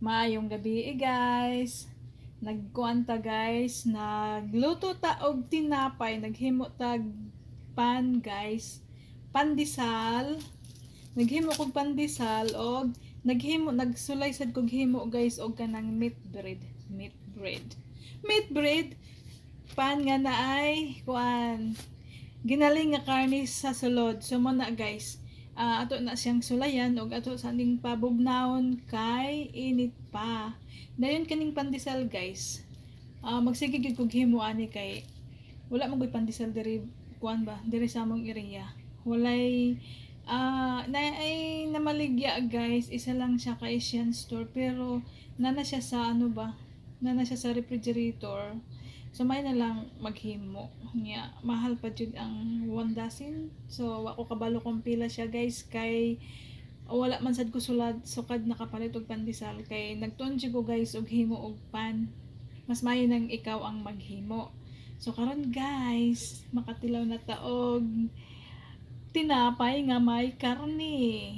Maayong gabi guys. Nagkuanta guys, nagluto ta og tinapay, naghimo tag pan guys. Pandesal. Naghimo kog pandesal og nagsulay sad kog himo guys og kanang meat bread. Meat bread pan nga naay kuan ginaling nga karne sa sulod. So mo na guys, ato na siyang sulayan og ato sa ning pabugnaon kay init pa. Dayon kaning pandesal guys, magsige gyud kog himo ani kay wala man gyud pandesal diri kuan ba diri sa among area. Walay na ay namaligya guys, isa lang siya ka Asian store pero nana siya sa ano ba, nana siya sa refrigerator. So may na lang maghimo niya, mahal pa jud ang 1 dozen. So ako kabalo kung pila siya guys kay wala man sad ko sukad nakapalit og pandesal kay nagtuon jud ko guys og himo og pan. Mas maayo nang ikaw ang maghimo. So karon guys, makatilaw na ta og tinapay nga may karne.